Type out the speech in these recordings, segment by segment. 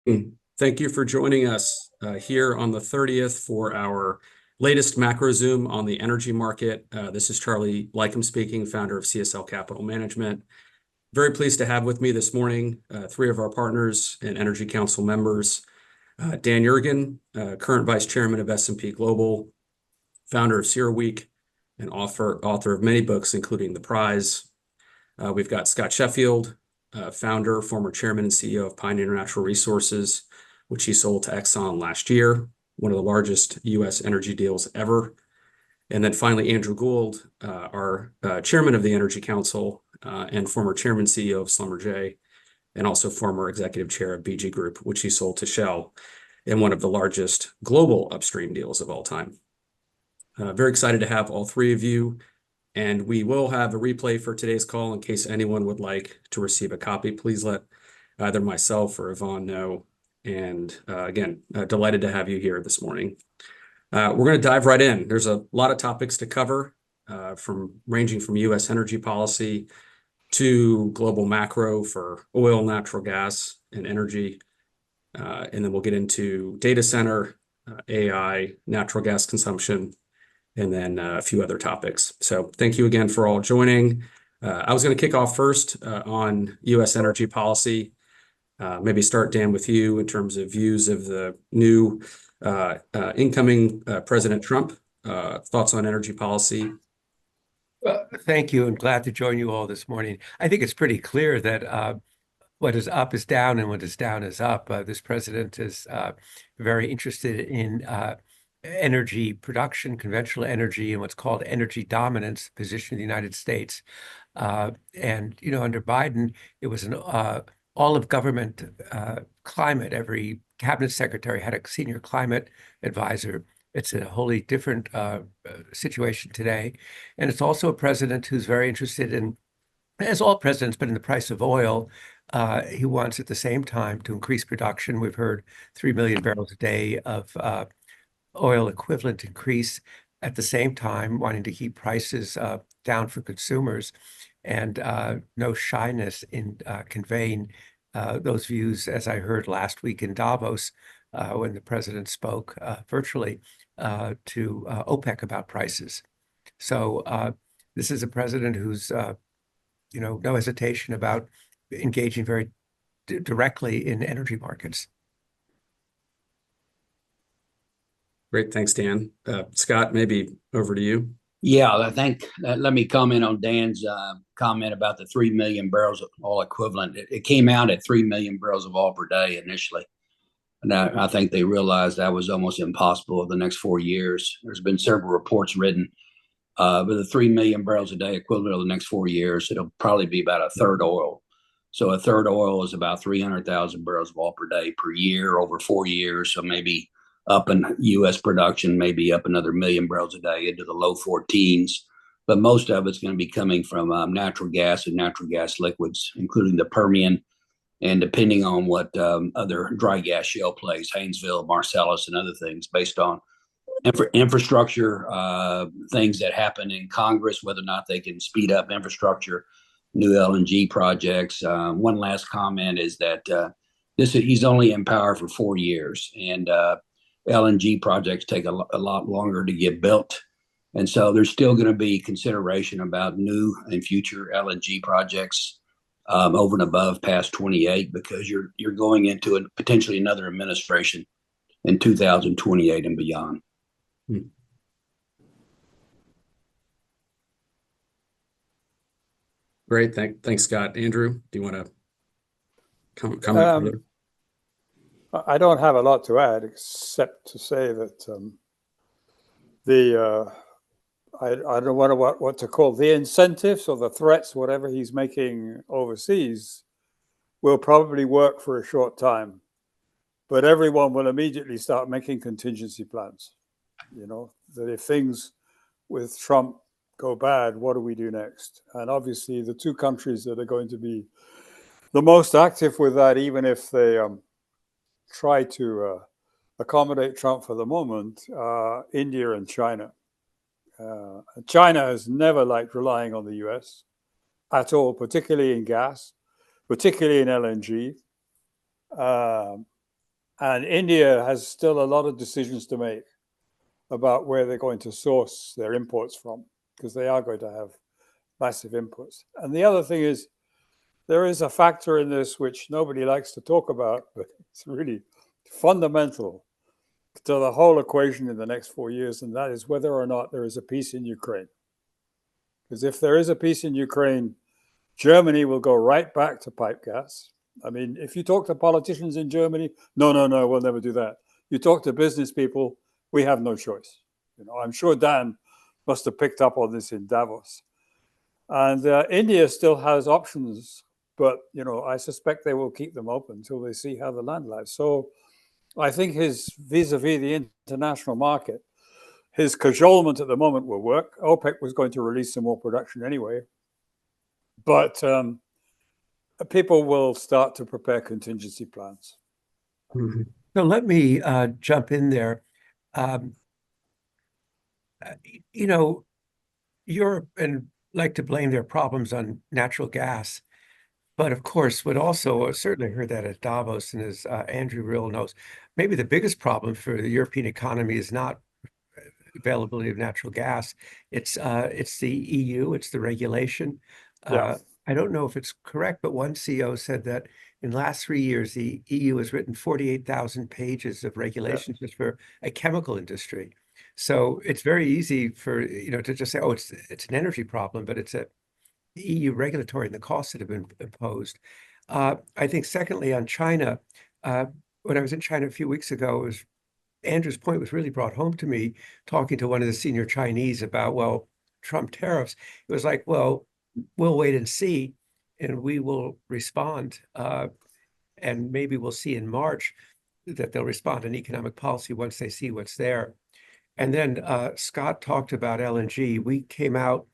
Thank you for joining us here on the 30th for our latest macro zoom on the energy market. This is Charlie Lichem speaking, founder of CSL Capital Management. Very pleased to have with me this morning three of our partners and Energy Council members. Dan Yergin, current vice chairman of S&P Global, founder of CERAWeek, and author of many books, including The Prize. We've got Scott Sheffield, founder, former chairman and CEO of Pioneer Natural Resources, which he sold to Exxon last year, one of the largest U.S. energy deals ever. And then finally, Andrew Gould, our chairman of the Energy Council and former chairman CEO of Schlumberger, and also former executive chair of BG Group, which he sold to Shell in one of the largest global upstream deals of all time. Very excited to have all three of you. And we will have a replay for today's call in case anyone would like to receive a copy. Please let either myself or Yvonne know. And again, delighted to have you here this morning. We're going to dive right in. There's a lot of topics to cover, ranging from U.S. energy policy to global macro for oil, natural gas, and energy. And then we'll get into data center, AI, natural gas consumption, and then a few other topics. So thank you again for all joining. I was going to kick off first on U.S. energy policy. Maybe start, Dan, with you in terms of views of the new incoming President Trump. Thoughts on energy policy? Well, thank you. I'm glad to join you all this morning. I think it's pretty clear that what is up is down and what is down is up. This president is very interested in energy production, conventional energy, and what's called energy dominance position in the United States. And, under Biden, it was an all of government climate. Every cabinet secretary had a senior climate advisor. It's a wholly different situation today. And it's also a president who's very interested in, as all presidents, but in the price of oil. He wants at the same time to increase production. We've heard 3 million barrels a day of oil equivalent increase, at the same time wanting to keep prices down for consumers, and no shyness in conveying those views, as I heard last week in Davos when the president spoke virtually to OPEC about prices. So this is a president who's no hesitation about engaging very directly in energy markets. Great. Thanks, Dan. Scott, maybe over to you. Yeah, I think let me comment on Dan's comment about the 3 million barrels of oil equivalent. It came out at 3 million barrels of oil per day initially. And I think they realized that was almost impossible over the next 4 years. There's been several reports written. With the 3 million barrels a day equivalent over the next 4 years, it'll probably be about a third oil. So a third oil is about 300,000 barrels of oil per day per year over 4 years. So maybe up in U.S. production, maybe up another million barrels a day into the low 14s. But most of it's going to be coming from natural gas and natural gas liquids, including the Permian, and depending on what other dry gas shale plays, Haynesville, Marcellus, and other things, based on infrastructure, things that happen in Congress, whether or not they can speed up infrastructure, new LNG projects. One last comment is that he's only in power for 4 years, and LNG projects take a lot longer to get built. And so there's still going to be consideration about new and future LNG projects over and above past 28, because you're going into potentially another administration in 2028 and beyond. Great. Thanks, Scott. Andrew, do you want to comment further? I don't have a lot to add, except to say that I don't know what to call the incentives or the threats, whatever he's making overseas, will probably work for a short time, but everyone will immediately start making contingency plans. That if things with Trump go bad, what do we do next? And obviously, the two countries that are going to be the most active with that, even if they try to accommodate Trump for the moment, India and China. China has never liked relying on the US at all, particularly in gas, particularly in LNG. And India has still a lot of decisions to make about where they're going to source their imports from, because they are going to have massive inputs. And the other thing is, there is a factor in this which nobody likes to talk about, but it's really fundamental to the whole equation in the next 4 years, and that is whether or not there is a peace in Ukraine. Because if there is a peace in Ukraine, Germany will go right back to pipe gas. I mean, if you talk to politicians in Germany, no, we'll never do that. You talk to business people, we have no choice. I'm sure Dan must have picked up on this in Davos. And India still has options, but I suspect they will keep them open until they see how the land lies. So I think his vis-a-vis the international market, his cajolement at the moment will work. OPEC was going to release some more production anyway, but people will start to prepare contingency plans. Mm-hmm. So let me jump in there. Europe and like to blame their problems on natural gas. But of course, would also certainly heard that at Davos, and as Andrew Rill knows, maybe the biggest problem for the European economy is not availability of natural gas. It's the EU, it's the regulation. Yeah. I don't know if it's correct, but one CEO said that in the last 3 years, the EU has written 48,000 pages of regulations just for a chemical industry. So it's very easy for, to just say, oh, it's an energy problem, but it's a EU regulatory and the costs that have been imposed. I think secondly, on China, when I was in China a few weeks ago, Andrew's point was really brought home to me, talking to one of the senior Chinese about, well, Trump tariffs. It was like, well, we'll wait and see, and we will respond. And maybe we'll see in March that they'll respond in economic policy once they see what's there. And then Scott talked about LNG. We came out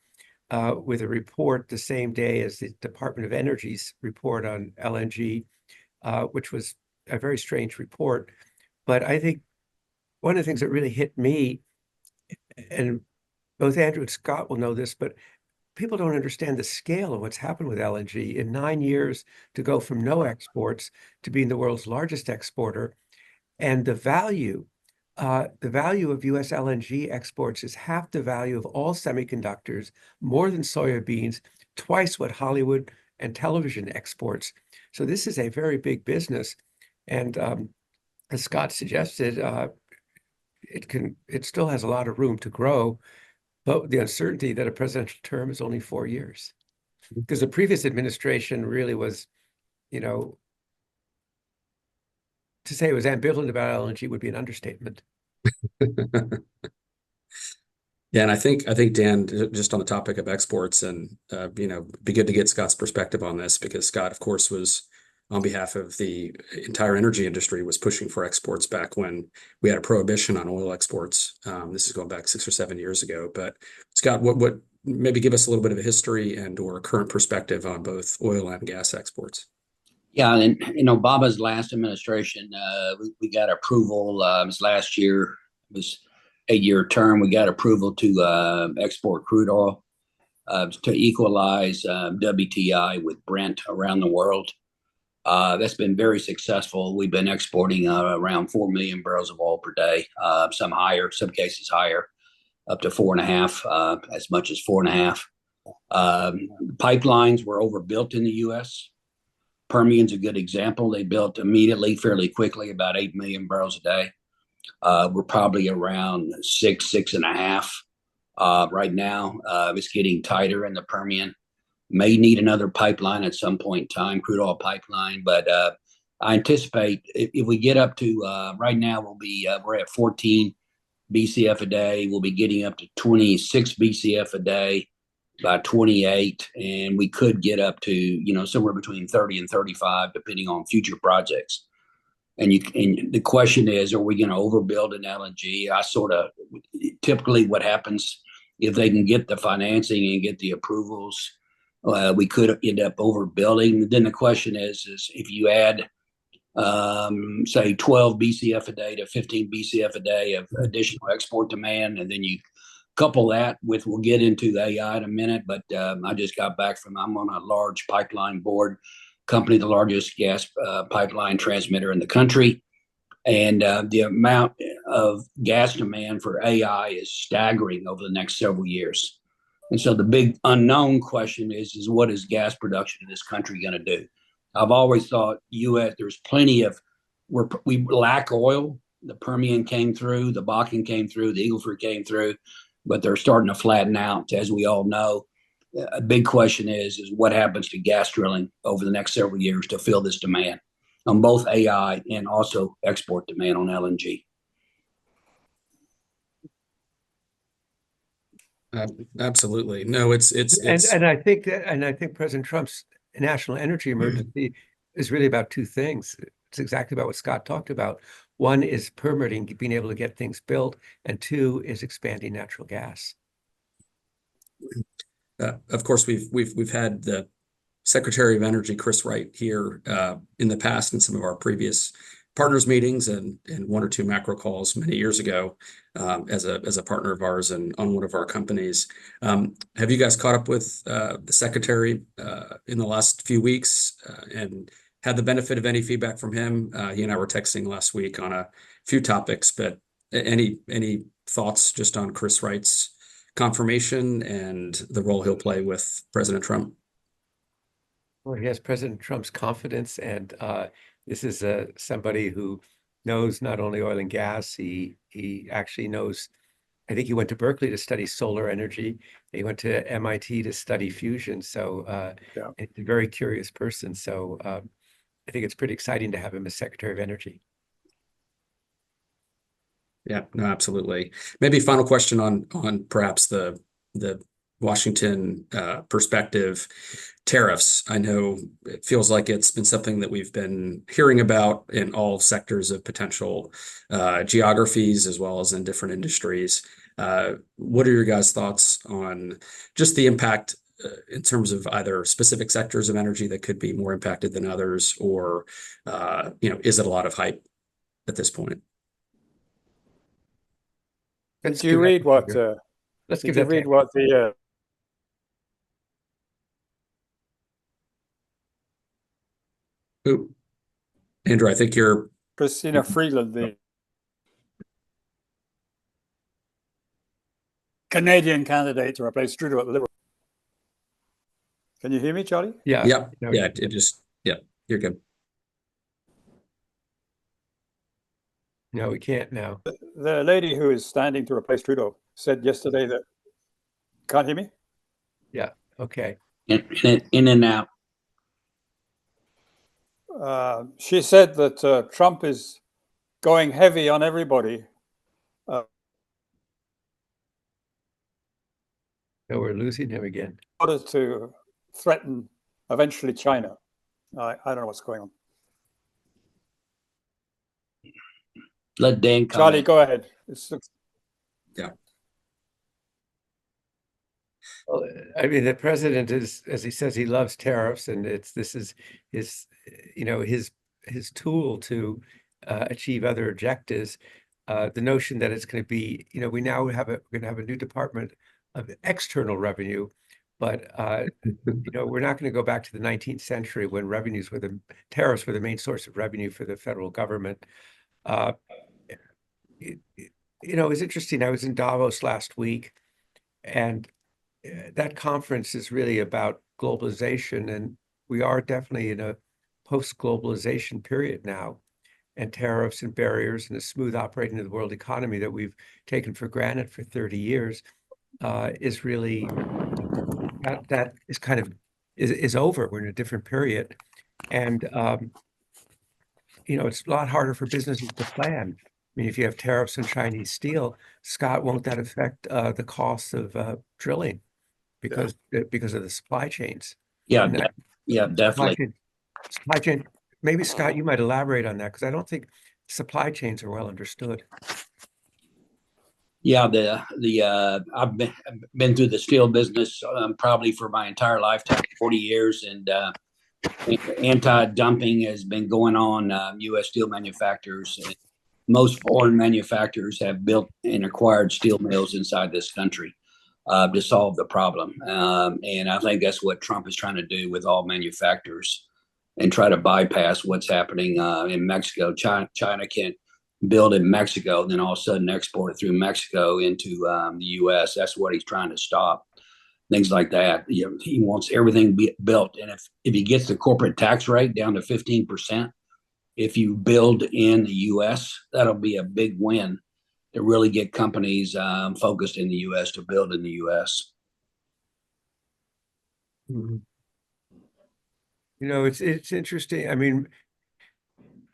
with a report the same day as the Department of Energy's report on LNG, which was a very strange report. But I think one of the things that really hit me, and both Andrew and Scott will know this, but people don't understand the scale of what's happened with LNG. In 9 years, to go from no exports to being the world's largest exporter, and the value of U.S. LNG exports is half the value of all semiconductors, more than soybeans, twice what Hollywood and television exports. So this is a very big business. And as Scott suggested, it still has a lot of room to grow, but the uncertainty that a presidential term is only 4 years. Because the previous administration really was, to say it was ambivalent about LNG would be an understatement. Yeah, and I think Dan, just on the topic of exports, and be good to get Scott's perspective on this, because Scott, of course, was on behalf of the entire energy industry, was pushing for exports back when we had a prohibition on oil exports. This is going back 6 or 7 years ago. But Scott, what maybe give us a little bit of a history and or current perspective on both oil and gas exports. Yeah, and in Obama's last administration, we got approval. It was last year. It was 8-year term. We got approval to export crude oil to equalize WTI with Brent around the world. That's been very successful. We've been exporting around 4 million barrels of oil per day, some higher, some cases higher, up to 4.5, as much as 4.5. Pipelines were overbuilt in the U.S. Permian's a good example. They built immediately, fairly quickly, about 8 million barrels a day. We're probably around 6.5 right now. It's getting tighter in the Permian. May need another pipeline at some point in time, crude oil pipeline. But I anticipate if we get up to right now, we're at 14 BCF a day. We'll be getting up to 26 BCF a day by 28, and we could get up to somewhere between 30 and 35, depending on future projects. And the question is, are we going to overbuild in LNG? Typically what happens if they can get the financing and get the approvals, we could end up overbuilding. Then the question is if you add, say, 12 BCF a day to 15 BCF a day of additional export demand, and then you couple that with, we'll get into the AI in a minute, but I just got back I'm on a large pipeline board company, the largest gas pipeline transmitter in the country. And the amount of gas demand for AI is staggering over the next several years. And so the big unknown question is what is gas production in this country going to do? I've always thought U.S. there's plenty of we lack oil. The Permian came through, the Bakken came through, the Eagle Ford came through, but they're starting to flatten out, as we all know. A big question is what happens to gas drilling over the next several years to fill this demand on both AI and also export demand on LNG. Absolutely. No, it's And I think President Trump's national energy emergency is really about two things. It's exactly about what Scott talked about. One is permitting, being able to get things built, and two is expanding natural gas. Of course, we've had the Secretary of Energy, Chris Wright, here in the past in some of our previous partners meetings and one or two macro calls many years ago as a partner of ours and on one of our companies. Have you guys caught up with the Secretary in the last few weeks and had the benefit of any feedback from him? He and I were texting last week on a few topics, but any thoughts just on Chris Wright's confirmation and the role he'll play with President Trump? Well, he has President Trump's confidence, and this is somebody who knows not only oil and gas, he actually knows, I think he went to Berkeley to study solar energy. He went to MIT to study fusion. So he's a very curious person. So I think it's pretty exciting to have him as Secretary of Energy. Yeah, no, absolutely. Maybe final question on perhaps the Washington perspective, tariffs. I know it feels like it's been something that we've been hearing about in all sectors of potential geographies as well as in different industries. What are your guys' thoughts on just the impact in terms of either specific sectors of energy that could be more impacted than others, or is it a lot of hype at this point? Did you read what? Let's did you read what the? Who? Andrew, I think you're Christina Freeland, the Canadian candidate to replace Trudeau at the Liberal. Can you hear me, Charlie? Yeah. Yeah. You're good. No, we can't now. The lady who is standing to replace Trudeau said yesterday that. Can't hear me? Yeah. Okay. In and out. She said that Trump is going heavy on everybody. No, we're losing him again. In order to threaten eventually China. I don't know what's going on. Let Dan comment. Charlie, go ahead. Yeah. Well, I mean, the president is, as he says, he loves tariffs, and this is his, his tool to achieve other objectives. The notion that it's going to be, we now we're going to have a new Department of External Revenue, but we're not going to go back to the 19th century when tariffs were the main source of revenue for the federal government. It was interesting. I was in Davos last week, and that conference is really about globalization, and we are definitely in a post-globalization period now, and tariffs and barriers and the smooth operating of the world economy that we've taken for granted for 30 years is really that is kind of is over. We're in a different period, and it's a lot harder for businesses to plan. I mean, if you have tariffs on Chinese steel, Scott, won't that affect the costs of drilling because of the supply chains? Yeah, definitely. Supply chain. Maybe Scott, you might elaborate on that because I don't think supply chains are well understood. Yeah, I've been through the steel business probably for my entire lifetime, 40 years, and anti-dumping has been going on. U.S. steel manufacturers, most foreign manufacturers have built and acquired steel mills inside this country to solve the problem. And I think that's what Trump is trying to do with all manufacturers and try to bypass what's happening in Mexico. China can't build in Mexico, then all of a sudden export it through Mexico into the U.S. That's what he's trying to stop. Things like that. He wants everything built, and if he gets the corporate tax rate down to 15%, if you build in the U.S., that'll be a big win to really get companies focused in the U.S. to build in the U.S. Mhm. You know, it's interesting. I mean,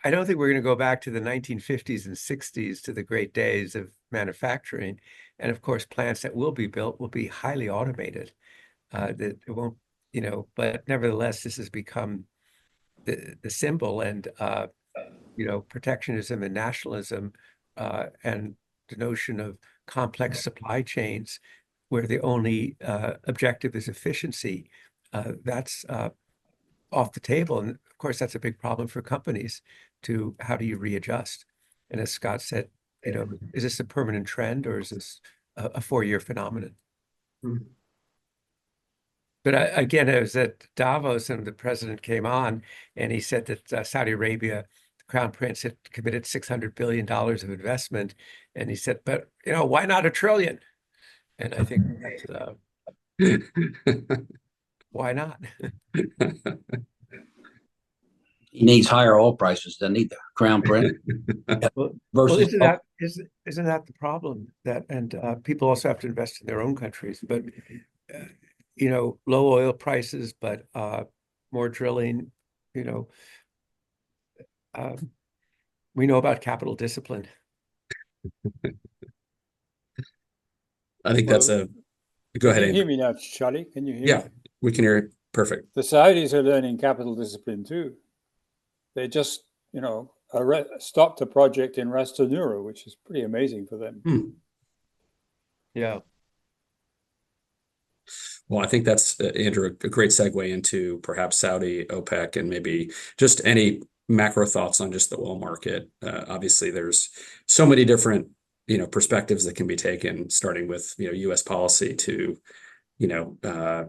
I don't think we're going to go back to the 1950s and 60s to the great days of manufacturing. And of course, plants that will be built will be highly automated. That it won't, you know, but nevertheless, this has become the symbol, and you know, protectionism and nationalism, and the notion of complex supply chains where the only objective is efficiency. That's off the table. And of course, that's a big problem for companies to how do you readjust? And as Scott said, you know, is this a permanent trend or is this a 4-year phenomenon? Mhm. But again, I was at Davos and the president came on and he said that Saudi Arabia, the Crown Prince, had committed $600 billion of investment. And he said, but, you know, why not $1 trillion? And I think that's, why not? He needs higher oil prices than the Crown Prince Well, versus. isn't that the problem? That and people also have to invest in their own countries. But you know, low oil prices, but more drilling. You know, we know about capital discipline. I think that's Well, go ahead, Can you hear Andrew. me now, Charlie? Can you hear Yeah, me? we can hear it. Perfect. The Saudis are learning capital discipline too. They just, you know, stopped a project in Ras Tanura, which is pretty amazing for them. Hmm. Yeah. Well, I think that's, Andrew, a great segue into perhaps Saudi, OPEC, and maybe just any macro thoughts on just the oil market. Obviously, there's so many different, you know, perspectives that can be taken, starting with, you know, U.S. policy to, you know,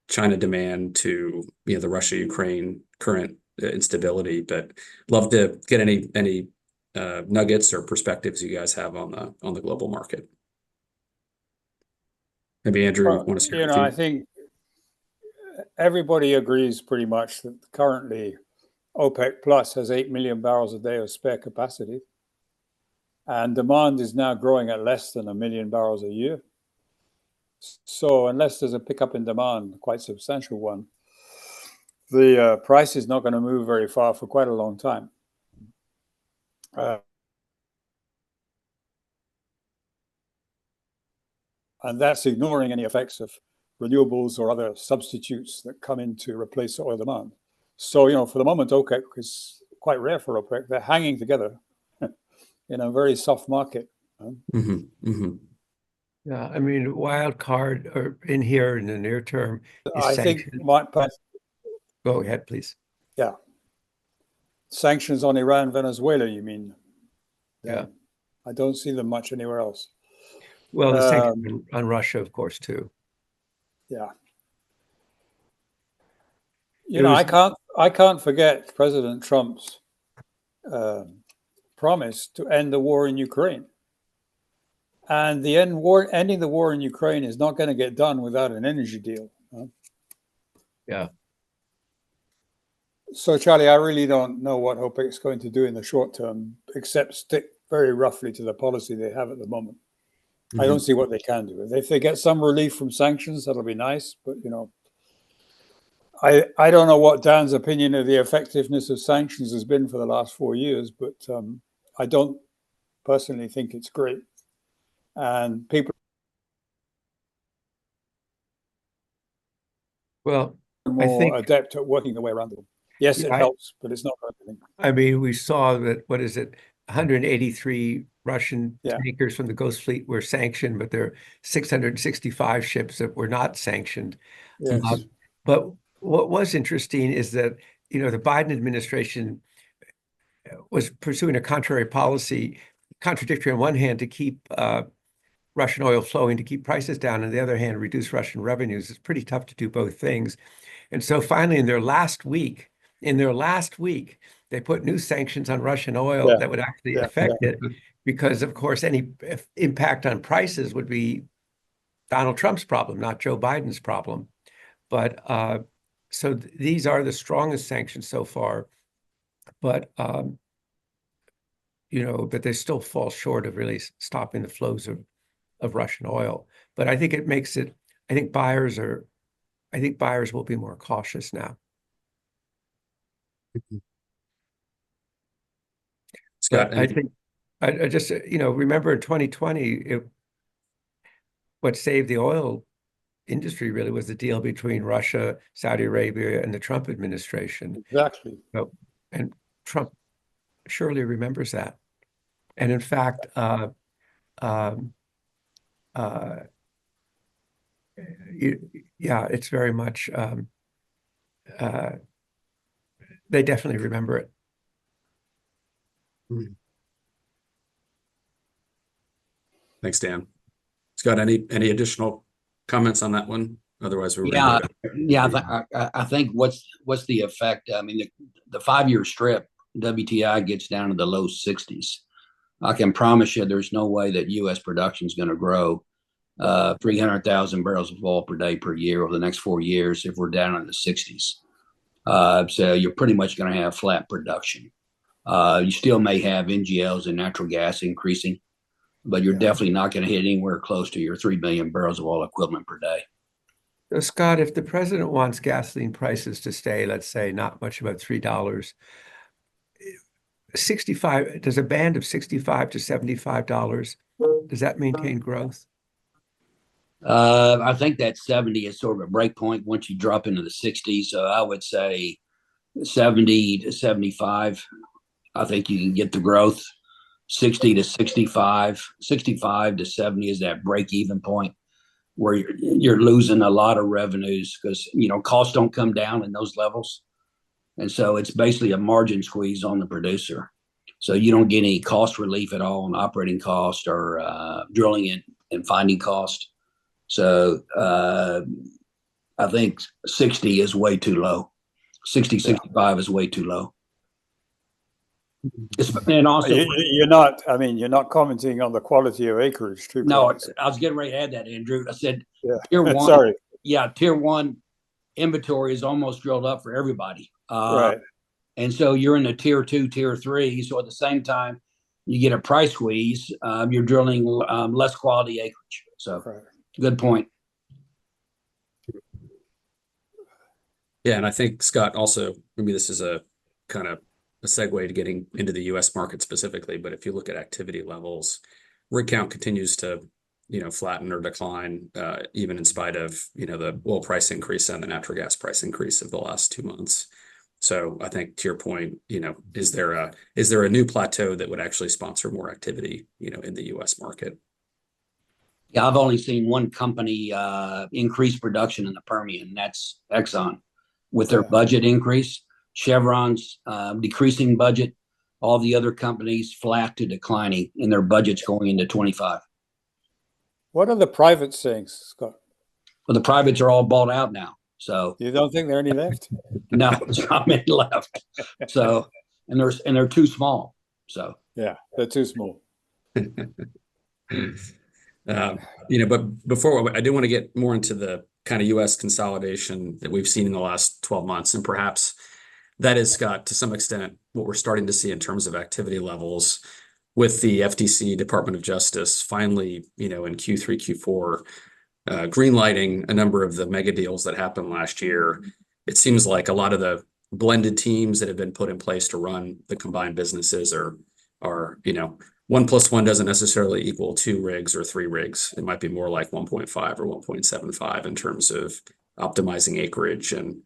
China demand to, you know, the Russia-Ukraine current instability. But love to get any nuggets or perspectives you guys have on the global market. Maybe Andrew, Well, want to start you with know, you? I think everybody agrees pretty much that currently OPEC Plus has 8 million barrels a day of spare capacity. And demand is now growing at less than 1 million barrels a year. So unless there's a pickup in demand, quite substantial one, the price is not going to move very far for quite a long time. And that's ignoring any effects of renewables or other substitutes that come in to replace oil demand. So, you know, for the moment, OPEC is quite rare for OPEC. They're hanging together in a very soft market. Mm-hmm, mm-hmm. Yeah. I mean, wild card or in here in the near term is I think sanctions. Go ahead, please. Yeah. Sanctions on Iran, Venezuela, you mean? Yeah. I don't see them much anywhere else. Well, the sanctions on Russia, of course, too. Yeah. You know, I can't forget President Trump's promise to end the war in Ukraine. And ending the war in Ukraine is not going to get done without an energy deal. Yeah. So, Charlie, I really don't know what OPEC is going to do in the short term, except stick very roughly to the policy they have at the moment. Mm-hmm. I don't see what they can do. If they get some relief from sanctions, that'll be nice. But, you know, I don't know what Dan's opinion of the effectiveness of sanctions has been for the last 4 years, but I don't personally think it's great. And people Well, are more adept at working their way around them. Yes, it helps, but it's not everything. I mean, we saw that, 183 Russian tankers from the Ghost Fleet were sanctioned, but there are 665 ships that were not sanctioned. Yes. But what was interesting is that, you know, the Biden administration was pursuing a contradictory on one hand to keep Russian oil flowing, to keep prices down, on the other hand, reduce Russian revenues. It's pretty tough to do both things. And so finally, in their last week, they put new sanctions on Russian oil Yeah. that would actually Yeah. affect it, because of course any impact on prices would be Donald Trump's problem, not Joe Biden's problem. But so these are the strongest sanctions so far, but but they still fall short of really stopping the flows of Russian oil. But I think it makes it. I think buyers will be more cautious now. Scott, But I think I just remember in 2020, what saved the oil industry really was the deal between Russia, Saudi Arabia, and the Trump administration. Exactly. So, and Trump surely remembers that. And in fact, it's very much, they definitely remember it. Thanks, Dan. Scott, any additional comments on that one? Otherwise, we're Yeah, ready. I think what's the effect? I mean, the 5-year strip, WTI gets down to the low 60s. I can promise you there's no way that U.S. production is going to grow 300,000 barrels of oil per day per year over the next 4 years if we're down in the 60s. So you're pretty much going to have flat production. You still may have NGLs and natural gas increasing, but you're definitely not going to hit anywhere close to your 3 million barrels of oil equivalent per day. So Scott, if the president wants gasoline prices to stay, let's say, not much above $3, 65, there's a band of $65 to $75. Does that maintain growth? I think that 70 is sort of a break point once you drop into the 60s. So I would say 70 to 75. I think you can get the growth. 60 to 65, 65 to 70 is that break even point where you're losing a lot of revenues because costs don't come down in those levels. And so it's basically a margin squeeze on the producer. So you don't get any cost relief at all on operating cost or drilling and finding cost. So I think 60 is way too low. 60, 65 is way too low. And also, you're not commenting on the quality of acreage too. No, I was getting ready to add that, Andrew. I said, tier one. Sorry. Yeah, tier one inventory is almost drilled up for everybody. Right. And so you're in the tier 2, tier 3. So at the same time, you get a price squeeze. You're drilling less quality acreage. So good point. Yeah, and I think, Scott, also, maybe this is a kind of a segue to getting into the U.S. market specifically, but if you look at activity levels, rig count continues to, flatten or decline, even in spite of, the oil price increase and the natural gas price increase of the last 2 months. So I think to your point, is there a new plateau that would actually sponsor more activity, in the U.S. market? Yeah, I've only seen one company increase production in the Permian, and that's Exxon, with their budget increase. Chevron's decreasing budget. All the other companies flat to declining in their budgets going into 25. What are the privates saying, Scott? Well, the privates are all bought out now. So you don't think there are any left? No, there's not many left. So and they're too small. So yeah, they're too small. But before I do want to get more into the kind of U.S. consolidation that we've seen in the last 12 months, and perhaps that is, Scott, to some extent, what we're starting to see in terms of activity levels with the FTC, Department of Justice, finally, in Q3, Q4, greenlighting a number of the mega deals that happened last year. It seems like a lot of the blended teams that have been put in place to run the combined businesses are 1 + 1 doesn't necessarily equal 2 rigs or 3 rigs. It might be more like 1.5 or 1.75 in terms of optimizing acreage. And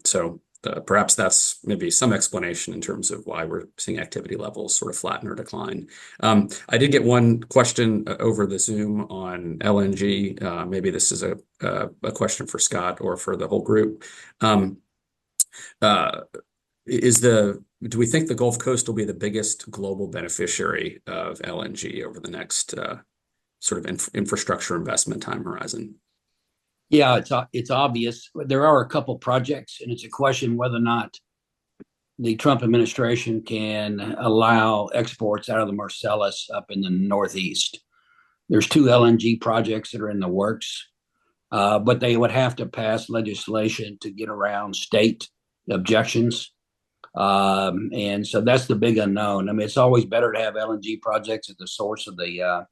so perhaps that's maybe some explanation in terms of why we're seeing activity levels sort of flatten or decline. I did get one question over the Zoom on LNG. Maybe this is a question for Scott or for the whole group. Do we think the Gulf Coast will be the biggest global beneficiary of LNG over the next sort of infrastructure investment time horizon? Yeah, it's obvious. There are a couple projects, and it's a question whether or not the Trump administration can allow exports out of the Marcellus up in the Northeast. There's 2 LNG projects that are in the works, but they would have to pass legislation to get around state objections. And so that's the big unknown. I mean, it's always better to have LNG projects at the source of the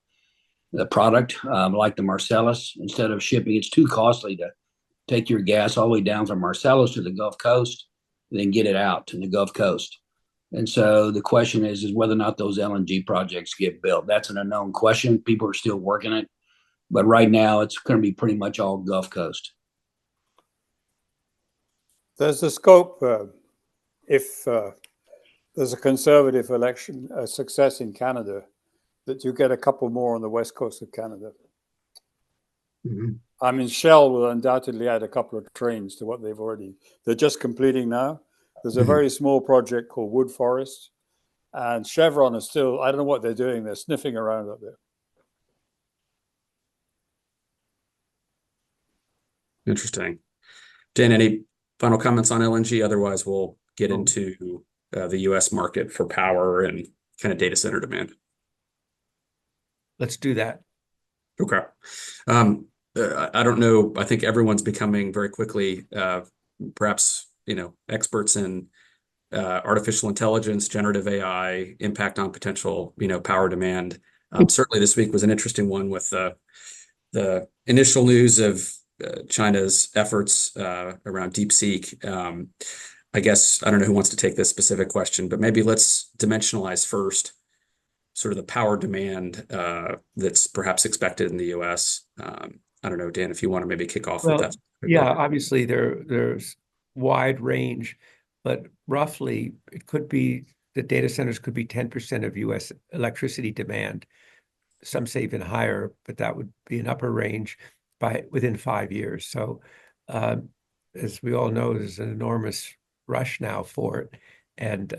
product, like the Marcellus, instead of shipping. It's too costly to take your gas all the way down from Marcellus to the Gulf Coast, and then get it out to the Gulf Coast. And so the question is whether or not those LNG projects get built. That's an unknown question. People are still working it, but right now it's going to be pretty much all Gulf Coast. There's a scope if there's a conservative election success in Canada, that you get a couple more on the west coast of Canada. Mm-hmm. I mean, Shell will undoubtedly add a couple of trains to what they're just completing now. There's a very small project called Wood Forest, and Chevron is still, I don't know what they're doing. They're sniffing around up there. Interesting. Dan, any final comments on LNG? Otherwise, we'll get into the US market for power and kind of data center demand. Let's do that. Okay. I don't know. I think everyone's becoming very quickly, perhaps, experts in artificial intelligence, generative AI, impact on potential, power demand. Certainly this week was an interesting one with the initial news of China's efforts around DeepSeek. I guess, I don't know who wants to take this specific question, but maybe let's dimensionalize first sort of the power demand that's perhaps expected in the US. I don't know, Dan, if you want to maybe kick off with that. Yeah, obviously there's wide range, but roughly it could be the data centers could be 10% of US electricity demand. Some say even higher, but that would be an upper range within 5 years. So as we all know, there's an enormous rush now for it. And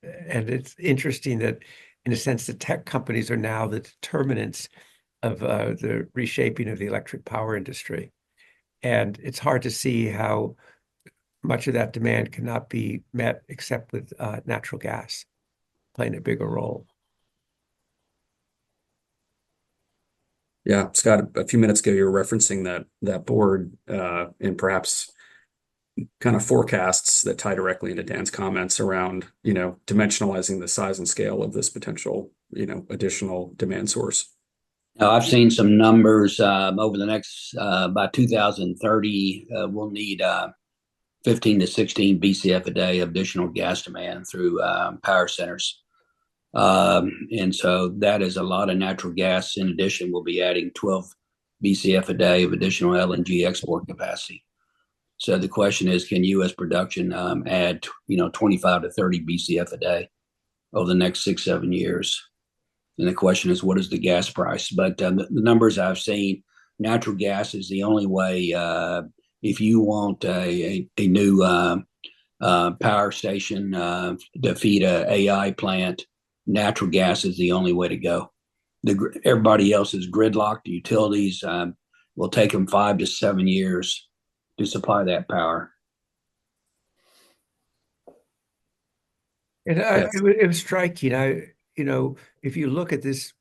it's interesting that in a sense, the tech companies are now the determinants of the reshaping of the electric power industry. And it's hard to see how much of that demand cannot be met except with natural gas playing a bigger role. Yeah, Scott, a few minutes ago, you were referencing that board and perhaps kind of forecasts that tie directly into Dan's comments around, dimensionalizing the size and scale of this potential, additional demand source. Now, I've seen some numbers over the next, by 2030, we'll need 15 to 16 BCF a day of additional gas demand through power centers. And so that is a lot of natural gas. In addition, we'll be adding 12 BCF a day of additional LNG export capacity. So the question is, can U.S. production add, 25 to 30 BCF a day over the next 6-7 years? And the question is, what is the gas price? But the numbers I've seen, natural gas is the only way. If you want a new power station to feed a AI plant, natural gas is the only way to go. Everybody else is gridlocked. Utilities will take them 5 to 7 years to supply that power. And it was striking. If you look at this,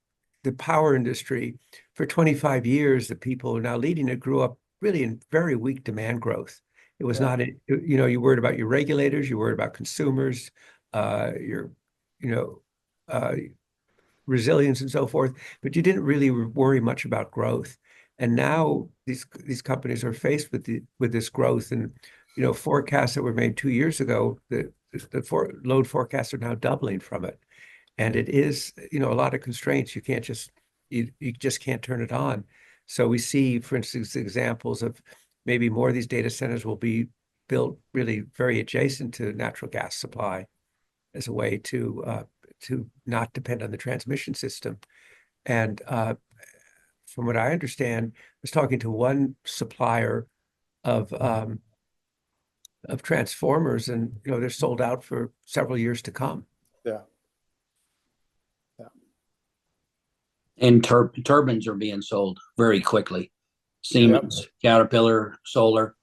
the power industry for 25 years, the people who are now leading it grew up really in very weak demand growth. It was not, you worried about your regulators, you worried about consumers, your, resilience and so forth, but you didn't really worry much about growth. And now these companies are faced with this growth, and forecasts that were made 2 years ago, the load forecasts are now doubling from it, and it is a lot of constraints. You just can't turn it on. So we see, for instance, examples of maybe more of these data centers will be built really very adjacent to natural gas supply as a way to not depend on the transmission system. And from what I understand, I was talking to one supplier of transformers, and they're sold out for several years to come. Yeah. And turbines are being sold very quickly. Siemens, Caterpillar, Solar,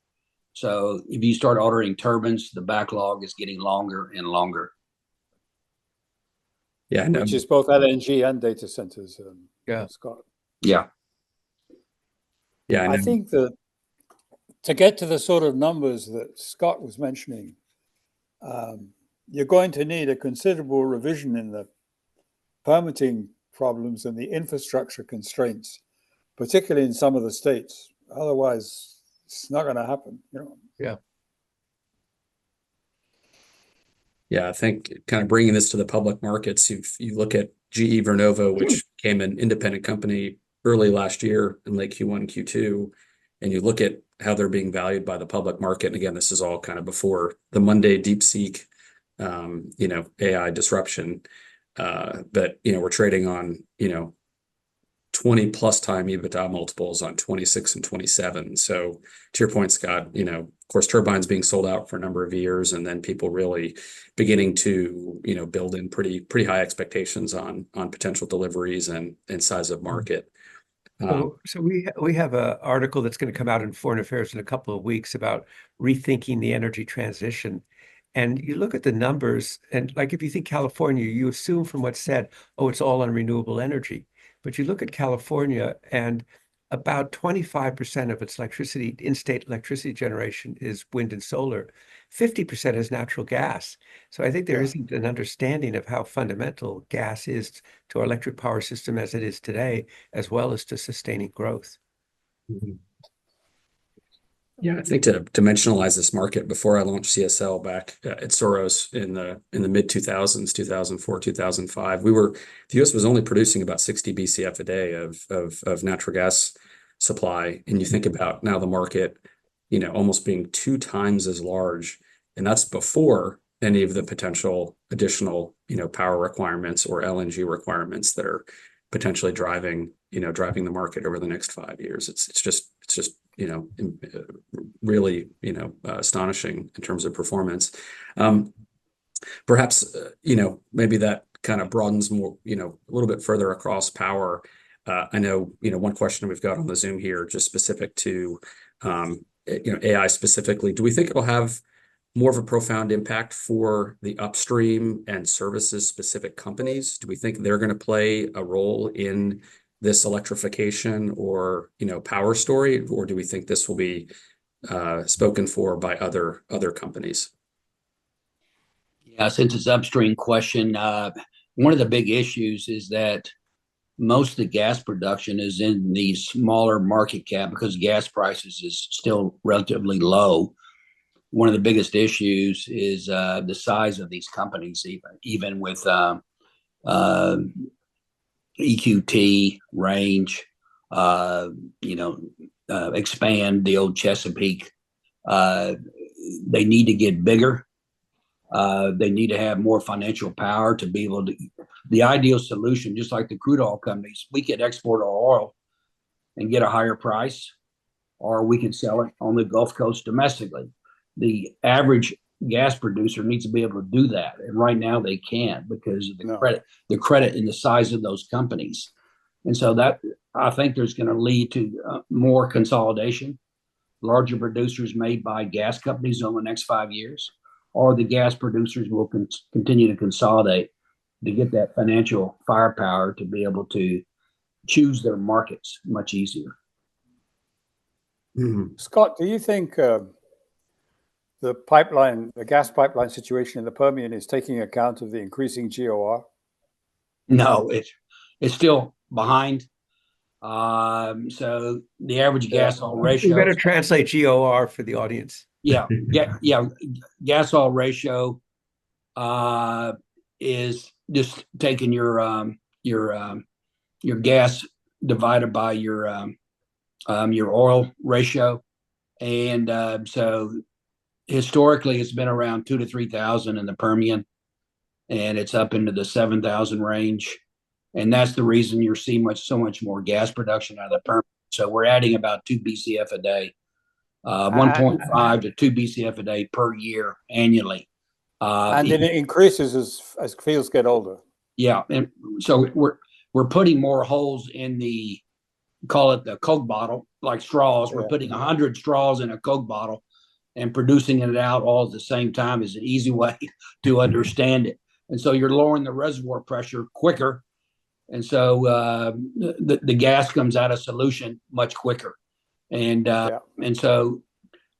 So if you start ordering turbines, the backlog is getting longer and longer. Yeah, no, Which is both LNG and data centers, Yeah. Scott. Yeah. yeah, I I know. think that to get to the sort of numbers that Scott was mentioning, you're going to need a considerable revision in the permitting problems and the infrastructure constraints, particularly in some of the states. Otherwise, it's not going to happen. Yeah. Yeah, I think kind of bringing this to the public markets, you look at GE Vernova, which became an independent company early last year in late Q1, Q2, and you look at how they're being valued by the public market. And again, this is all kind of before the Monday DeepSeek, AI disruption. But we're trading on 20 plus time EBITDA multiples on 26 and 27. So to your point, Scott, of course, turbines being sold out for a number of years, and then people really beginning to, build in pretty high expectations on potential deliveries and size of market. So we have an article that's going to come out in Foreign Affairs in a couple of weeks about rethinking the energy transition. And you look at the numbers, and like if you think California, you assume from what's said, oh, it's all on renewable energy. But you look at California, and about 25% of its electricity, in-state electricity generation, is wind and solar. 50% is natural gas. So I think there isn't an understanding of how fundamental gas is to our electric power system as it is today, as well as to sustaining growth. Yeah, I think to dimensionalize this market, before I launched CSL back at Soros in the mid 2000s, 2004, 2005, the US was only producing about 60 BCF a day of natural gas supply. And you think about now the market, almost being 2 times as large, and that's before any of the potential additional, power requirements or LNG requirements that are potentially driving the market over the next 5 years. It's just really astonishing in terms of performance. Perhaps maybe that kind of broadens more a little bit further across power. I know one question we've got on the Zoom here, just specific to AI specifically. Do we think it'll have more of a profound impact for the upstream and services specific companies? Do we think they're going to play a role in this electrification or power story, or do we think this will be spoken for by other companies? Yeah, since it's upstream question, one of the big issues is that most of the gas production is in the smaller market cap because gas prices is still relatively low. One of the biggest issues is the size of these companies, even with EQT, Range, Expand, the old Chesapeake. They need to get bigger. They need to have more financial power to be able to. The ideal solution, just like the crude oil companies, we could export our oil and get a higher price, or we can sell it on the Gulf Coast domestically. The average gas producer needs to be able to do that, and right now they can't because of the credit and the size of those companies. And so that, I think, there's going to lead to more consolidation, larger producers made by gas companies over the next 5 years, or the gas producers will continue to consolidate to get that financial firepower to be able to choose their markets much easier. Mm-hmm. Scott, do you think the gas pipeline situation in the Permian is taking account of the increasing GOR? No, it's still behind. So the average gas oil ratio. You better translate GOR for the audience. Yeah. Gas oil ratio is just taking your gas divided by your oil ratio, and so historically it's been around 2,000 to 3,000 in the Permian, and it's up into the 7,000 range, and that's the reason you're seeing so much more gas production out of the Permian. So we're adding about 2 BCF a day. 1.5 to 2 BCF a day per year annually. And then it increases as fields get older. Yeah, and so we're putting more holes in call it the Coke bottle, like straws. We're putting 100 straws in a Coke bottle, and producing it out all at the same time is an easy way to understand it. And so you're lowering the reservoir pressure quicker. And so the gas comes out of solution much quicker. And so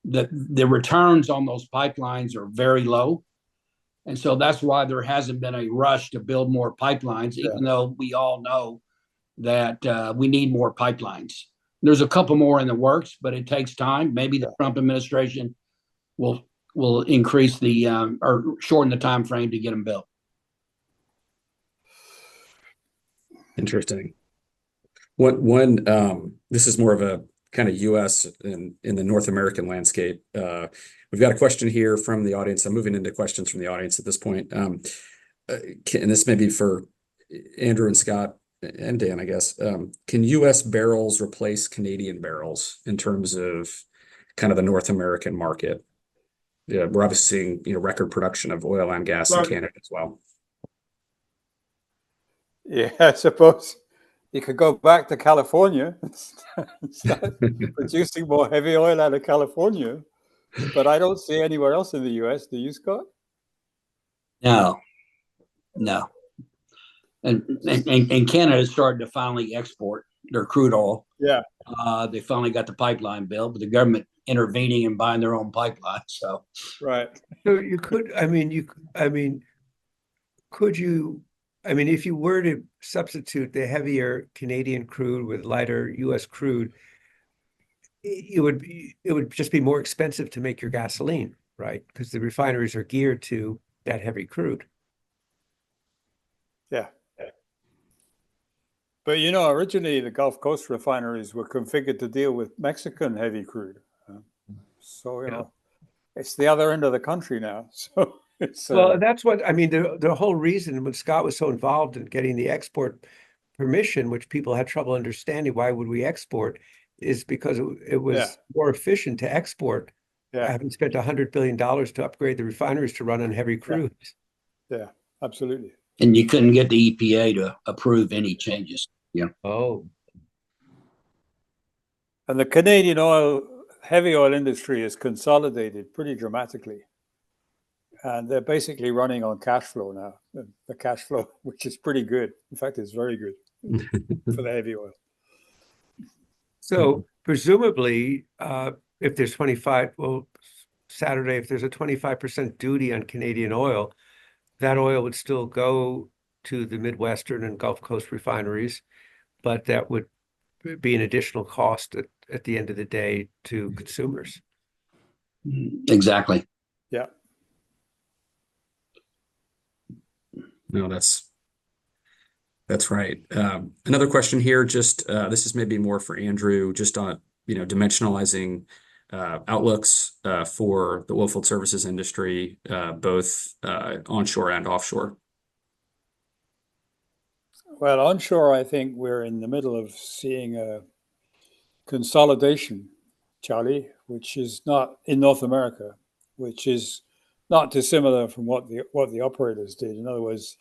the returns on those pipelines are very low. And so that's why there hasn't been a rush to build more pipelines, even though we all know that we need more pipelines. There's a couple more in the works, but it takes time. Maybe the Trump administration will increase the or shorten the time frame to get them built. Interesting. This is more of a kind of U.S. in the North American landscape. We've got a question here from the audience. I'm moving into questions from the audience at this point. And this may be for Andrew and Scott and Dan, I guess. Can U.S. barrels replace Canadian barrels in terms of kind of the North American market? Yeah, we're obviously seeing record production of oil and gas in Canada as well. Yeah, I suppose you could go back to California and start producing more heavy oil out of California, but I don't see anywhere else in the U.S. Do you, Scott? No. And Canada's starting to finally export their crude oil. Yeah. They finally got the pipeline built, but the government intervening and buying their own pipeline. So right. So if you were to substitute the heavier Canadian crude with lighter U.S. crude, it would just be more expensive to make your gasoline, right? Because the refineries are geared to that heavy crude. Yeah. But originally the Gulf Coast refineries were configured to deal with Mexican heavy crude. So it's the other end of the country now. So well, that's what I mean. The whole reason when Scott was so involved in getting the export permission, which people had trouble understanding, why would we export, is because it was more efficient to export, having spent $100 billion to upgrade the refineries to run on heavy crudes. Yeah, absolutely. And you couldn't get the EPA to approve any changes. Yeah. Oh. And the Canadian heavy oil industry is consolidated pretty dramatically. And they're basically running on cash flow now, the cash flow, which is pretty good. In fact, it's very good for the heavy oil. So presumably, if there's Saturday, if there's a 25% duty on Canadian oil, that oil would still go to the Midwestern and Gulf Coast refineries, but that would be an additional cost at the end of the day to consumers. Exactly. Yeah. No, that's right. Another question here, just this is maybe more for Andrew, just on dimensionalizing outlooks for the oilfield services industry, both onshore and offshore. Well, onshore, I think we're in the middle of seeing a consolidation, Charlie, which is not in North America, which is not dissimilar from what the operators did. In other words,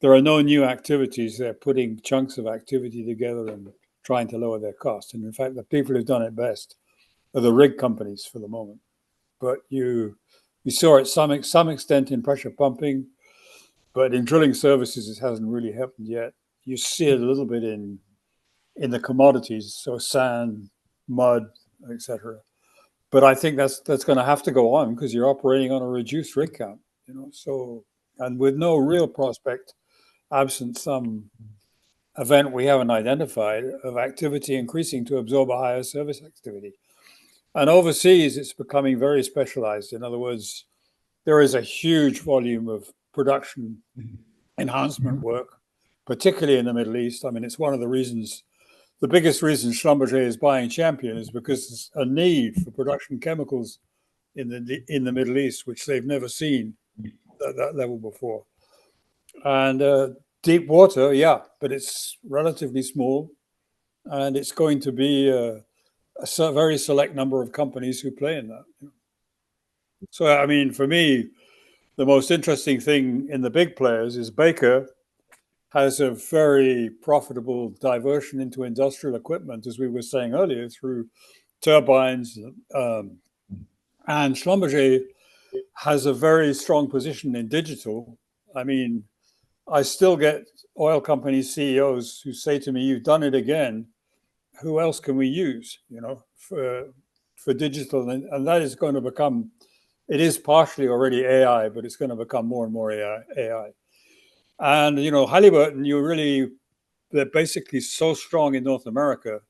there are no new activities. They're putting chunks of activity together and trying to lower their cost. And in fact, the people who've done it best are the rig companies for the moment. But you saw it some extent in pressure pumping, but in drilling services, it hasn't really happened yet. You see it a little bit in the commodities, so sand, mud, etc. But I think that's going to have to go on because you're operating on a reduced rig count, So, and with no real prospect, absent some event we haven't identified, of activity increasing to absorb a higher service activity. And overseas, it's becoming very specialized. In other words, there is a huge volume of production enhancement work, particularly in the Middle East. I mean, it's one of the reasons, the biggest reason Schlumberger is buying Champion is because there's a need for production chemicals in the Middle East, which they've never seen at that level before. And deep water, but it's relatively small, and it's going to be a very select number of companies who play in that. So, I mean, for me, the most interesting thing in the big players is Baker has a very profitable diversion into industrial equipment, as we were saying earlier, through turbines And Schlumberger has a very strong position in digital. I mean, I still get oil company CEOs who say to me, "You've done it again. Who else can we use, for digital?" And that is going to become, it is partially already AI, but it's going to become more and more AI. And, Halliburton, they're basically so strong in North America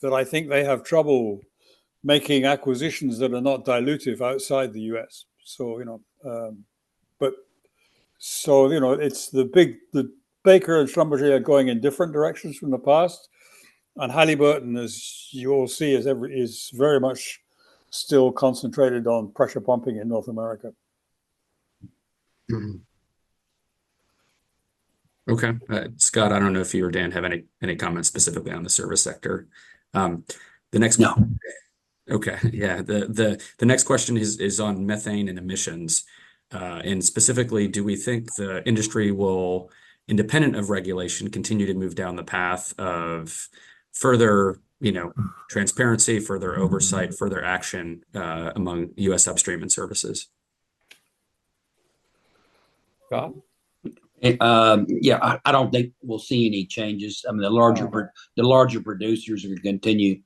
that I think they have trouble making acquisitions that are not dilutive outside the US. So, it's the Baker and Schlumberger are going in different directions from the past. And Halliburton, as you all see, is very much still concentrated on pressure pumping in North America. Mhm. Okay. Scott, I don't know if you or Dan have any comments specifically on the service sector. The next No. Okay. Yeah. The next question is on methane and emissions. And specifically, do we think the industry will, independent of regulation, continue to move down the path of further, transparency, further oversight, further action among U.S. upstream and services? Rob? Yeah, I don't think we'll see any changes. I mean, the larger producers are going to continue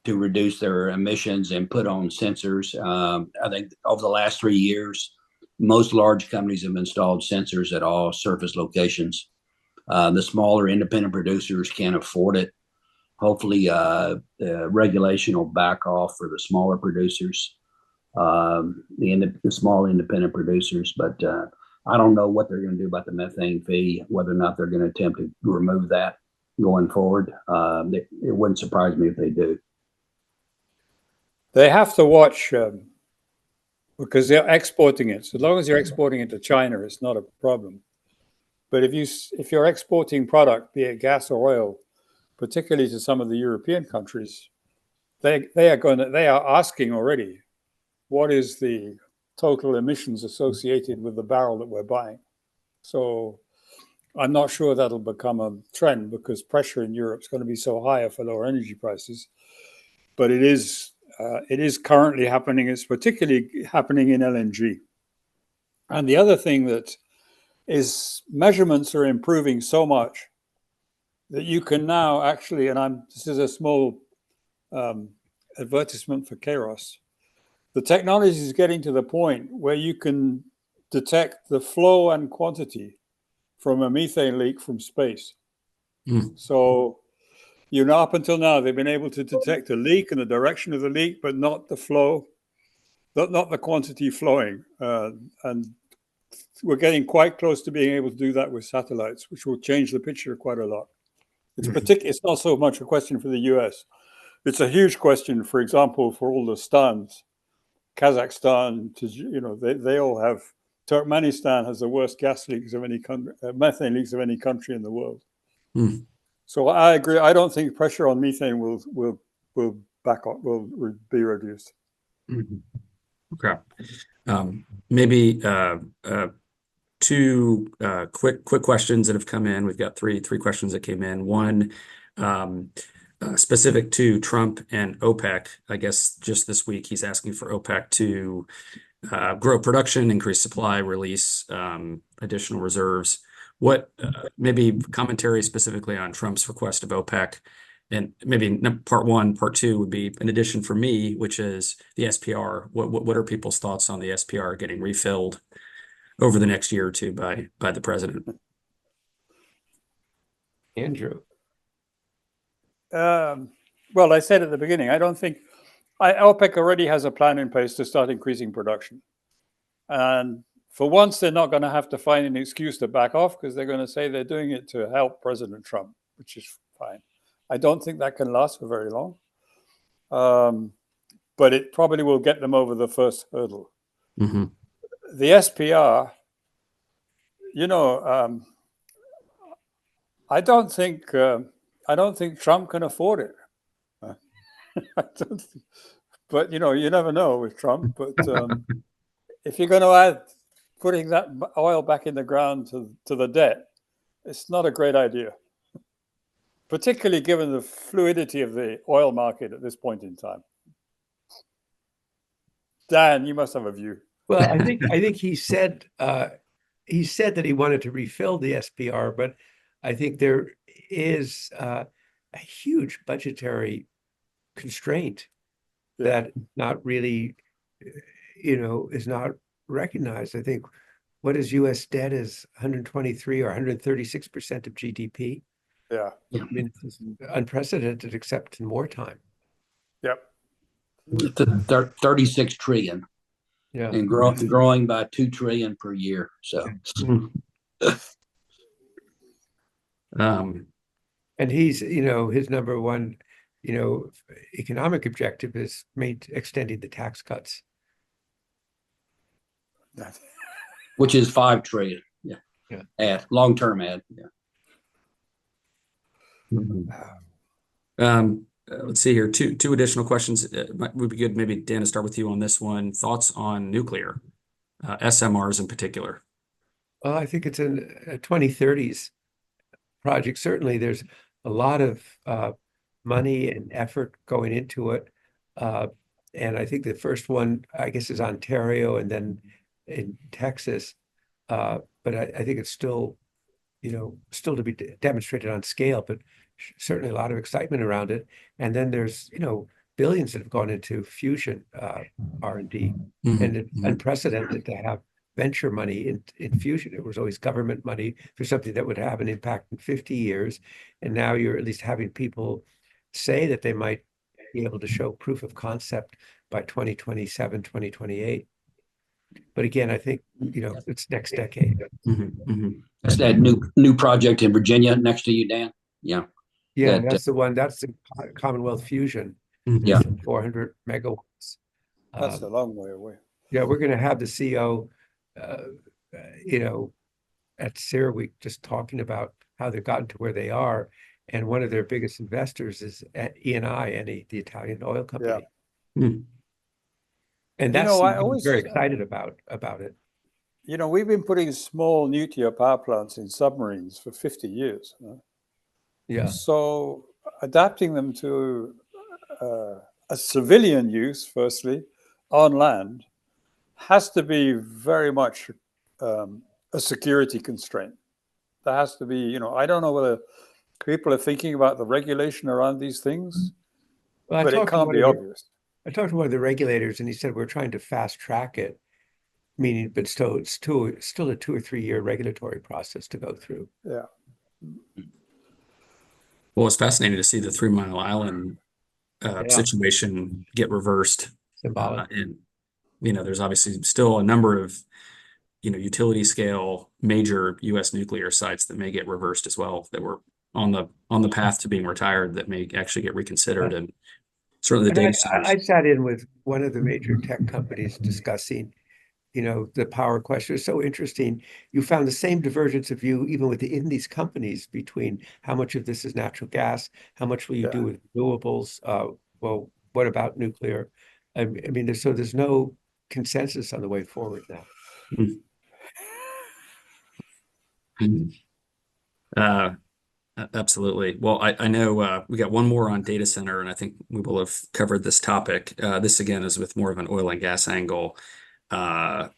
to reduce their emissions and put on sensors. I think over the last 3 years, most large companies have installed sensors at all surface locations. The smaller independent producers can't afford it. Hopefully, regulation will back off for the smaller producers, the small independent producers. But I don't know what they're going to do about the methane fee, whether or not they're going to attempt to remove that going forward. It wouldn't surprise me if they do. They have to watch because they're exporting it. So as long as you're exporting it to China, it's not a problem. But if you're exporting product, be it gas or oil, particularly to some of the European countries, they are asking already, what is the total emissions associated with the barrel that we're buying? So I'm not sure that'll become a trend because pressure in Europe is going to be so high for lower energy prices. But it is currently happening. It's particularly happening in LNG. And the other thing that is measurements are improving so much that you can now actually, this is a small advertisement for Kairos. The technology is getting to the point where you can detect the flow and quantity from a methane leak from space. So, up until now, they've been able to detect the leak and the direction of the leak, but not the flow, not the quantity flowing. And we're getting quite close to being able to do that with satellites, which will change the picture quite a lot. It's not so much a question for the US. It's a huge question, for example, for all the stans. Kazakhstan, they all have. Turkmenistan has the worst gas leaks of any country, methane leaks of any country in the world. So I agree. I don't think pressure on methane will be reduced. Okay. Maybe two quick questions that have come in. We've got three questions that came in. One specific to Trump and OPEC. I guess just this week he's asking for OPEC to grow production, increase supply, release additional reserves. What maybe commentary specifically on Trump's request of OPEC? And maybe part one, part two would be an addition for me, which is the SPR. What are people's thoughts on the SPR getting refilled over the next year or two by the president? Andrew. Well, I said at the beginning, I don't think OPEC already has a plan in place to start increasing production. And for once, they're not going to have to find an excuse to back off because they're going to say they're doing it to help President Trump, which is fine. I don't think that can last for very long. But it probably will get them over the first hurdle. Mm-hmm. The SPR, I don't think Trump can afford it. But you never know with Trump. But if you're going to add putting that oil back in the ground to the debt, it's not a great idea, particularly given the fluidity of the oil market at this point in time. Dan, you must have a view. Well, I think he said that he wanted to refill the SPR, but I think there is a huge budgetary constraint Yeah. that not really, is not recognized. I think what is U.S. debt is 123 or 136% of GDP. Yeah. I mean, it's unprecedented except in wartime. Yep. 36 trillion Yeah. and growing by 2 trillion per year. So Um, And he's, his number one, economic objective is extending the tax cuts. which is 5 trillion. Yeah. Yeah. Long-term ad. Yeah. let's see here. Two additional questions. Would be good. Maybe Dan, to start with you on this one. Thoughts on nuclear, SMRs in particular? Well, I think it's a 2030s project. Certainly, there's a lot of money and effort going into it. And I think the first one, I guess, is Ontario and then in Texas. But I think it's still to be demonstrated on scale, but certainly a lot of excitement around it. And then there's, billions that have gone into fusion R&D. And it's unprecedented to have venture money in fusion. It was always government money for something that would have an impact in 50 years. And now you're at least having people say that they might be able to show proof of concept by 2027, 2028. But again, I think, it's next decade. That's that new project in Virginia next to you, Dan. Yeah. Yeah, That, that's the one. That's the Commonwealth Fusion. Yeah. 400 megawatts. That's a long way away. Yeah, we're going to have the CEO, at CERAWeek just talking about how they've gotten to where they are. And one of their biggest investors is Eni, the Italian oil company. Yeah. And that's I always very excited about it. We've been putting small nuclear power plants in submarines for 50 years. Yeah. So adapting them to a civilian use, firstly, on land, has to be very much a security constraint. There has to be, I don't know whether people are thinking about the regulation around these things, Well, but it can't be obvious. I talked to one of the regulators, and he said we're trying to fast track it, meaning, but still, it's still a 2 or 3 year regulatory process to go through. Yeah. Well, it's fascinating to see the 3 Mile Island situation get reversed. Symbolic. And there's obviously still a number of utility scale major U.S. nuclear sites that may get reversed as well, that were on the path to being retired, that may actually get reconsidered. And certainly the data centers. I sat in with one of the major tech companies discussing, the power question. It's so interesting. You found the same divergence of view even within these companies between how much of this is natural gas, how much will you do with renewables? Well, what about nuclear? I mean, there's no consensus on the way forward now. Absolutely. Well, I know we got one more on data center, and I think we will have covered this topic. This again is with more of an oil and gas angle,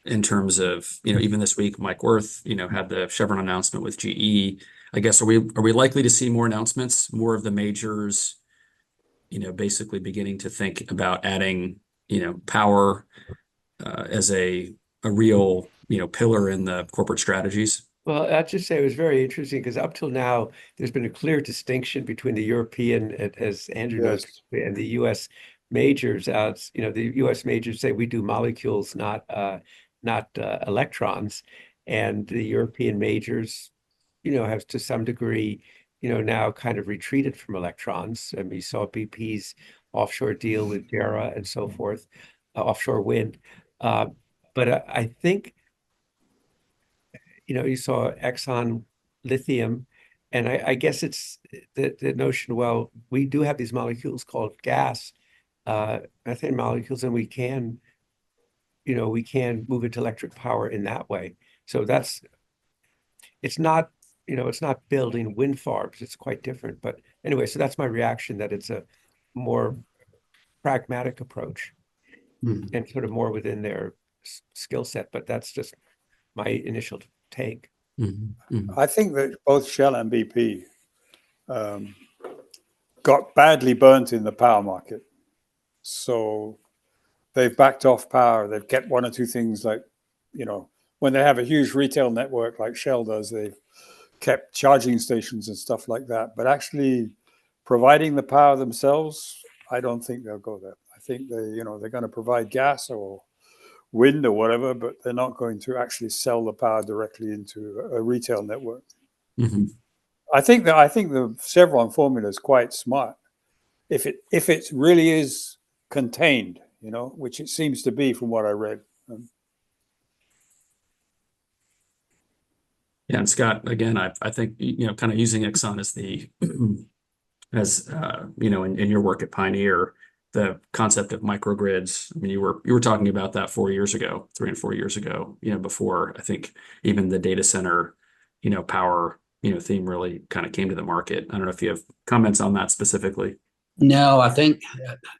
in terms of, even this week, Mike Wirth, had the Chevron announcement with GE. I guess, are we likely to see more announcements, more of the majors, basically beginning to think about adding, power as a real, pillar in the corporate strategies? Well, I'd just say it was very interesting because up till now, there's been a clear distinction between the European, as Andrew knows, and the U.S. majors. The U.S. majors say we do molecules, not electrons, and the European majors, have to some degree, now kind of retreated from electrons. And we saw BP's offshore deal with JERA and so forth, offshore wind. But I think, you saw Exxon Lithium, and I guess it's the notion, well, we do have these molecules called gas, methane molecules, and we can move into electric power in that way. So it's not building wind farms, it's quite different. But anyway, so that's my reaction, that it's a more pragmatic approach. Mhm. and sort of more within their skill set. But that's just my initial take. Mhm. Mhm. I think that both Shell and BP got badly burnt in the power market. So they've backed off power. They've kept one or two things like, when they have a huge retail network like Shell does, they've kept charging stations and stuff like that. But actually providing the power themselves, I don't think they'll go there. I think they're going to provide gas or wind or whatever, but they're not going to actually sell the power directly into a retail network. Mhm. I think the Chevron formula is quite smart. If it really is contained, which it seems to be from what I read. Yeah, and Scott, again, I think, kind of using Exxon as in your work at Pioneer, the concept of microgrids. I mean, you were talking about that 4 years ago, 3 and 4 years ago, before I think even the data center, power, theme really kind of came to the market. I don't know if you have comments on that specifically. No, I think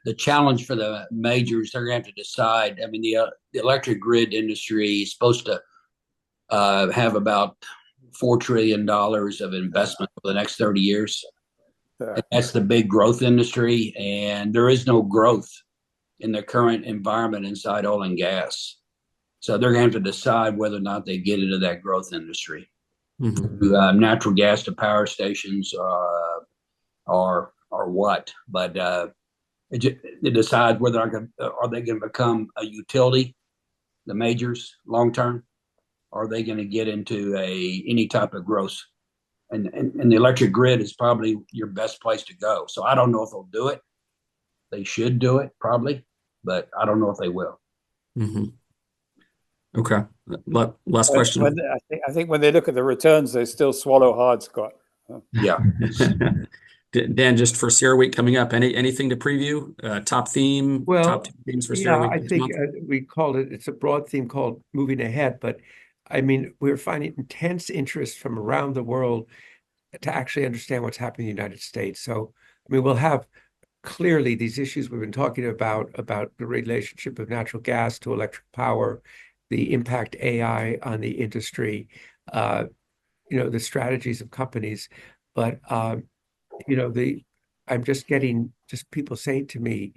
the challenge for the majors, they're going to have to decide. I mean, the electric grid industry is supposed to have about $4 trillion of investment for the next 30 years. Yeah. And that's the big growth industry. And there is no growth in the current environment inside oil and gas. So they're going to have to decide whether or not they get into that growth industry. Mhm. Natural gas to power stations or what. But they decide whether are they going to become a utility, the majors, long term, or are they going to get into any type of growth? And the electric grid is probably your best place to go. So I don't know if they'll do it. They should do it probably, but I don't know if they will. Mhm. Okay. Last question. I think when they look at the returns, they still swallow hard, Scott. Yeah. Dan, just for CERAWeek coming up, anything to preview? Top theme, Well, top 2 themes for yeah, CERAWeek I this think month? we called it's a broad theme called moving ahead, but I mean, we're finding intense interest from around the world to actually understand what's happening in the United States. So, I mean, we'll have clearly these issues we've been talking about the relationship of natural gas to electric power, the impact AI on the industry, the strategies of companies. But I'm just getting people saying to me,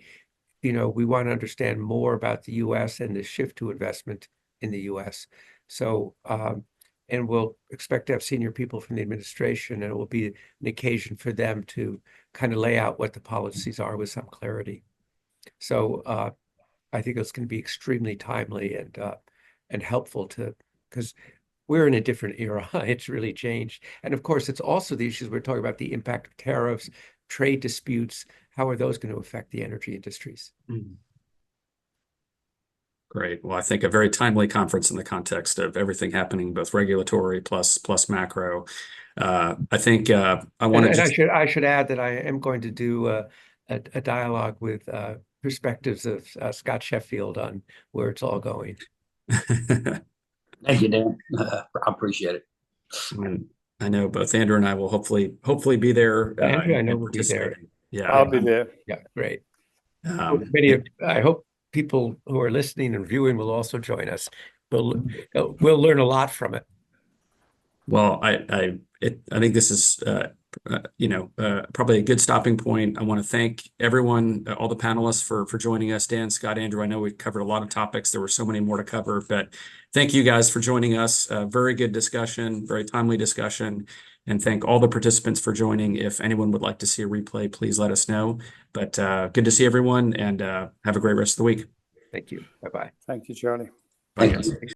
we want to understand more about the US and the shift to investment in the US. So, and we'll expect to have senior people from the administration, and it will be an occasion for them to kind of lay out what the policies are with some clarity. So I think it's going to be extremely timely and helpful because we're in a different era. It's really changed. And of course, it's also the issues we're talking about, the impact of tariffs, trade disputes. How are those going to affect the energy industries? Great. Well, I think a very timely conference in the context of everything happening, both regulatory plus macro. I think I want to just. I should add that I am going to do a dialogue with perspectives of Scott Sheffield on where it's all going. Thank you, Dan. I appreciate it. And I know both Andrew and I will hopefully be there. Andrew, I know and will be there. participating. Yeah, I'll be there. Yeah, great. Um, I hope people who are listening and viewing will also join us. We'll learn a lot from it. Well, I think this is probably a good stopping point. I want to thank everyone, all the panelists for joining us. Dan, Scott, Andrew, I know we covered a lot of topics. There were so many more to cover, but thank you guys for joining us. Very good discussion, very timely discussion, and thank all the participants for joining. If anyone would like to see a replay, please let us know. But good to see everyone, and have a great rest of the week. Thank you. Bye-bye. Thank you, Charlie. Bye, Thank guys. you.